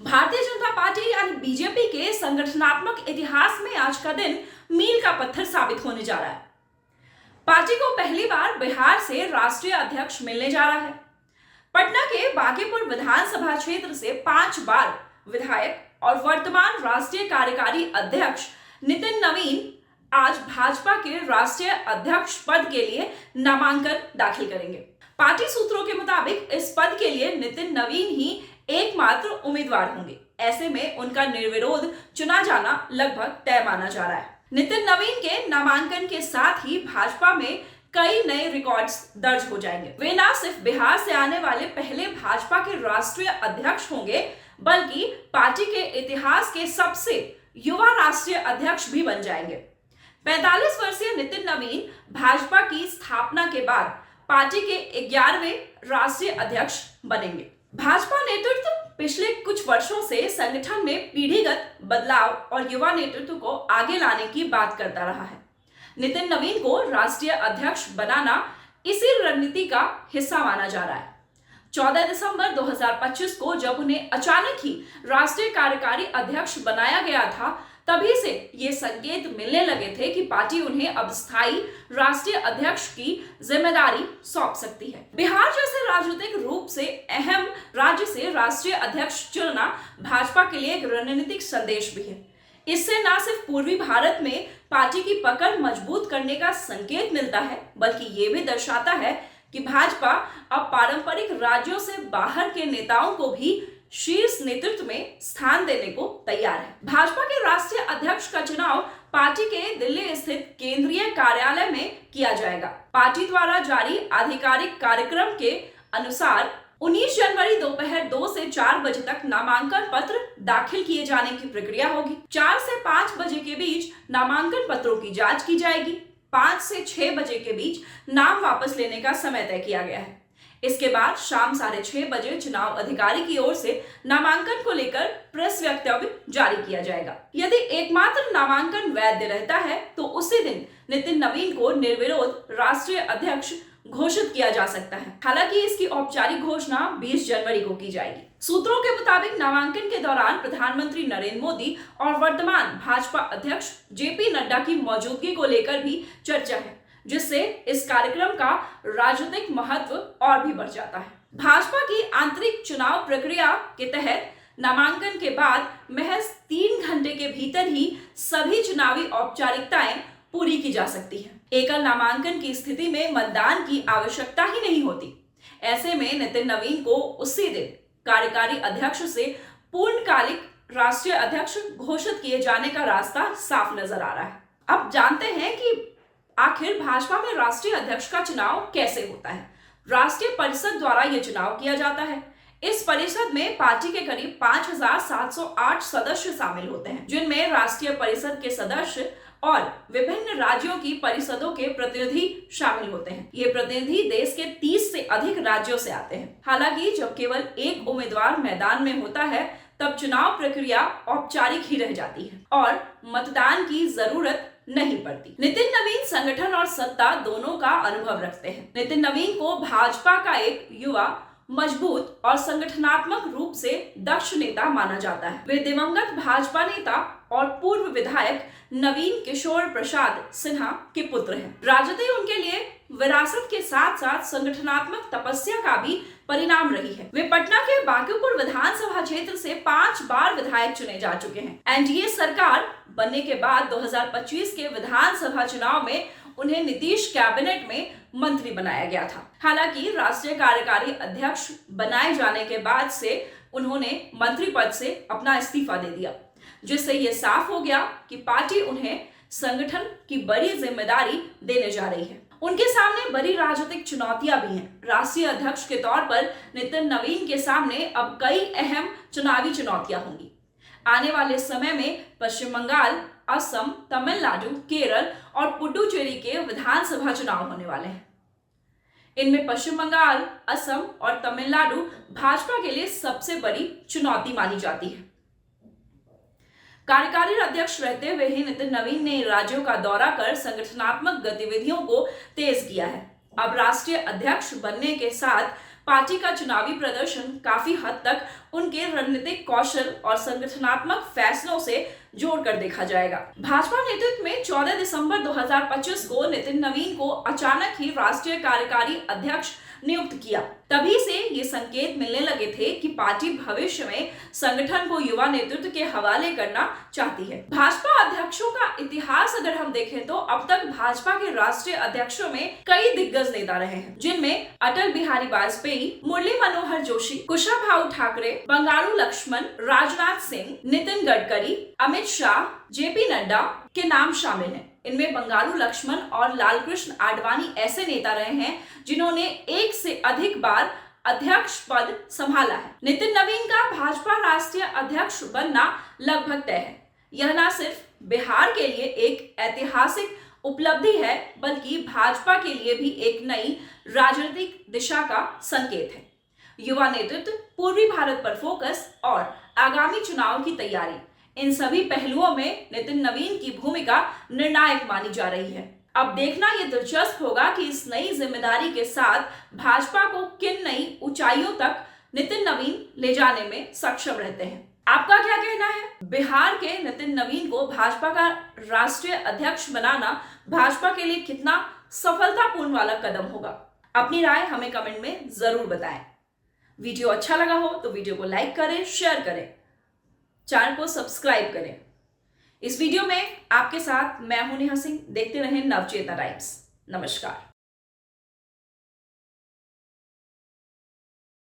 Bharatiya Janata party यानी BJP के संगठनात्मक इतिहास में आज का दिन मील का पत्थर साबित होने जा रहा है। पार्टी को पहली बार बिहार से राष्ट्रीय अध्यक्ष मिलने जा रहा है। पटना के बांकीपुर विधानसभा क्षेत्र से 5 बार विधायक और वर्तमान राष्ट्रीय कार्यकारी अध्यक्ष नितिन नवीन आज भाजपा के राष्ट्रीय अध्यक्ष पद के लिए नामांकन दाखिल करेंगे। पार्टी सूत्रों के मुताबिक इस पद के लिए नितिन नवीन ही एकमात्र उम्मीदवार होंगे। ऐसे में उनका निर्विरोध चुना जाना लगभग तय माना जा रहा है। नितिन नवीन के नामांकन के साथ ही भाजपा में कई नए रिकॉर्ड्स दर्ज हो जाएंगे। वे न सिर्फ बिहार से आने वाले पहले भाजपा के राष्ट्रीय अध्यक्ष होंगे, बल्कि पार्टी के इतिहास के सबसे युवा राष्ट्रीय अध्यक्ष भी बन जाएंगे। 45 वर्षीय नितिन नवीन भाजपा की स्थापना के बाद पार्टी के 11वें राष्ट्रीय अध्यक्ष बनेंगे। भाजपा नेतृत्व पिछले कुछ वर्षों से संगठन में पीढ़ीगत बदलाव और युवा नेतृत्व को आगे लाने की बात करता रहा है। नितिन नवीन को राष्ट्रीय अध्यक्ष बनाना इसी रणनीति का हिस्सा माना जा रहा है। 14 दिसंबर 2025 को जब उन्हें अचानक ही राष्ट्रीय कार्यकारी अध्यक्ष बनाया गया था, तभी से ये संकेत मिलने लगे थे कि पार्टी उन्हें अब स्थायी राष्ट्रीय अध्यक्ष की जिम्मेदारी सौंप सकती है। बिहार जैसे राजनीतिक रूप से अहम राज्य से राष्ट्रीय अध्यक्ष चुनना भाजपा के लिए एक रणनीतिक संदेश भी है। इससे न सिर्फ पूर्वी भारत में पार्टी की पकड़ मजबूत करने का संकेत मिलता है, बल्कि ये भी दर्शाता है कि भाजपा अब पारंपरिक राज्यों से बाहर के नेताओं को भी शीर्ष नेतृत्व में स्थान देने को तैयार है। भाजपा के राष्ट्रीय अध्यक्ष का चुनाव पार्टी के दिल्ली स्थित केंद्रीय कार्यालय में किया जाएगा। पार्टी द्वारा जारी आधिकारिक कार्यक्रम के अनुसार 19 जनवरी दोपहर 2 से 4 बजे तक नामांकन पत्र दाखिल किए जाने की प्रक्रिया होगी। 4 से 5 बजे के बीच नामांकन पत्रों की जांच की जाएगी। 5 से 6 बजे के बीच नाम वापस लेने का समय तय किया गया है। इसके बाद शाम 6:30 बजे चुनाव अधिकारी की ओर से नामांकन को लेकर प्रेस वक्तव्य जारी किया जाएगा। यदि एकमात्र नामांकन वैध रहता है तो उसी दिन नितिन नवीन को निर्विरोध राष्ट्रीय अध्यक्ष घोषित किया जा सकता है। हालांकि इसकी औपचारिक घोषणा 20 जनवरी को की जाएगी। सूत्रों के मुताबिक नामांकन के दौरान प्रधानमंत्री नरेंद्र मोदी और वर्तमान भाजपा अध्यक्ष जेपी नड्डा की मौजूदगी को लेकर भी चर्चा है, जिससे इस कार्यक्रम का राजनीतिक महत्व और भी बढ़ जाता है। भाजपा की आंतरिक चुनाव प्रक्रिया के तहत नामांकन के बाद महज 3 घंटे के भीतर ही सभी चुनावी औपचारिकताएं पूरी की जा सकती है। एकल नामांकन की स्थिति में मतदान की आवश्यकता ही नहीं होती। ऐसे में नितिन नवीन को उसी दिन कार्यकारी अध्यक्ष से पूर्णकालिक राष्ट्रीय अध्यक्ष घोषित किए जाने का रास्ता साफ नजर आ रहा है। अब जानते हैं कि आखिर भाजपा में राष्ट्रीय अध्यक्ष का चुनाव कैसे होता है। राष्ट्रीय परिषद द्वारा यह चुनाव किया जाता है। इस परिषद में पार्टी के करीब 5708 सदस्य शामिल होते हैं, जिनमें राष्ट्रीय परिषद के सदस्य और विभिन्न राज्यों की परिषदों के प्रतिनिधि शामिल होते हैं। ये प्रतिनिधि देश के 30 से अधिक राज्यों से आते हैं। हालांकि जब केवल एक उम्मीदवार मैदान में होता है, तब चुनाव प्रक्रिया औपचारिक ही रह जाती है और मतदान की जरूरत नहीं पड़ती। नितिन नवीन संगठन और सत्ता दोनों का अनुभव रखते हैं। नितिन नवीन को भाजपा का एक युवा, मजबूत और संगठनात्मक रूप से दक्ष नेता माना जाता है। वे दिवंगत भाजपा नेता और पूर्व विधायक नवीन किशोर प्रसाद सिन्हा के पुत्र हैं। राजनीति उनके लिए विरासत के साथ साथ संगठनात्मक तपस्या का भी परिणाम रही है। वे पटना के बांकीपुर विधानसभा क्षेत्र से 5 बार विधायक चुने जा चुके हैं। एनडीए सरकार बनने के बाद 2025 के विधानसभा चुनाव में उन्हें नीतीश कैबिनेट में मंत्री बनाया गया था। हालांकि राष्ट्रीय कार्यकारी अध्यक्ष बनाए जाने के बाद से उन्होंने मंत्री पद से अपना इस्तीफा दे दिया, जिससे यह साफ हो गया कि पार्टी उन्हें संगठन की बड़ी जिम्मेदारी देने जा रही है। उनके सामने बड़ी राजनीतिक चुनौतियां भी हैं। राष्ट्रीय अध्यक्ष के तौर पर नितिन नवीन के सामने अब कई अहम चुनावी चुनौतियां होंगी। आने वाले समय में पश्चिम बंगाल, असम, तमिलनाडु, केरल और पुडुचेरी के विधानसभा चुनाव होने वाले हैं। इनमें पश्चिम बंगाल, असम और तमिलनाडु भाजपा के लिए सबसे बड़ी चुनौती मानी जाती है। कार्यकारी अध्यक्ष रहते हुए ही नितिन नवीन ने राज्यों का दौरा कर संगठनात्मक गतिविधियों को तेज किया है। अब राष्ट्रीय अध्यक्ष बनने के साथ पार्टी का चुनावी प्रदर्शन काफी हद तक उनके रणनीतिक कौशल और संगठनात्मक फैसलों से जोड़कर देखा जाएगा। भाजपा नेतृत्व में 14 दिसंबर 2025 को नितिन नवीन को अचानक ही राष्ट्रीय कार्यकारी अध्यक्ष नियुक्त किया। तभी से ये संकेत मिलने लगे थे कि पार्टी भविष्य में संगठन को युवा नेतृत्व के हवाले करना चाहती है। भाजपा अध्यक्षों का इतिहास अगर हम देखें तो अब तक भाजपा के राष्ट्रीय अध्यक्षों में कई दिग्गज नेता रहे हैं, जिनमें अटल बिहारी वाजपेयी, मुरली मनोहर जोशी, कुशाभाऊ ठाकरे, बंगारू लक्ष्मण, राजनाथ सिंह, नितिन गडकरी, अमित शाह, जेपी नड्डा के नाम शामिल हैं। इनमें बंगारू लक्ष्मण और लालकृष्ण आडवाणी ऐसे नेता रहे हैं जिन्होंने एक से अधिक बार अध्यक्ष पद संभाला है। नितिन नवीन का भाजपा राष्ट्रीय अध्यक्ष बनना लगभग तय है। यह न सिर्फ बिहार के लिए एक ऐतिहासिक उपलब्धि है, बल्कि भाजपा के लिए भी एक नई राजनीतिक दिशा का संकेत है। युवा नेतृत्व, पूर्वी भारत पर फोकस और आगामी चुनाव की तैयारी, इन सभी पहलुओं में नितिन नवीन की भूमिका निर्णायक मानी जा रही है। अब देखना यह दिलचस्प होगा कि इस नई जिम्मेदारी के साथ भाजपा को किन नई ऊंचाइयों तक नितिन नवीन ले जाने में सक्षम रहते हैं। आपका क्या कहना है? बिहार के नितिन नवीन को भाजपा का राष्ट्रीय अध्यक्ष बनाना भाजपा के लिए कितना सफलतापूर्ण वाला कदम होगा? अपनी राय हमें कमेंट में जरूर बताएं। वीडियो अच्छा लगा हो तो वीडियो को लाइक करें, शेयर करें, चैनल को सब्सक्राइब करें। इस वीडियो में आपके साथ मैं हूं नेहा सिंह। देखते रहें नवचेतना टाइम्स। नमस्कार।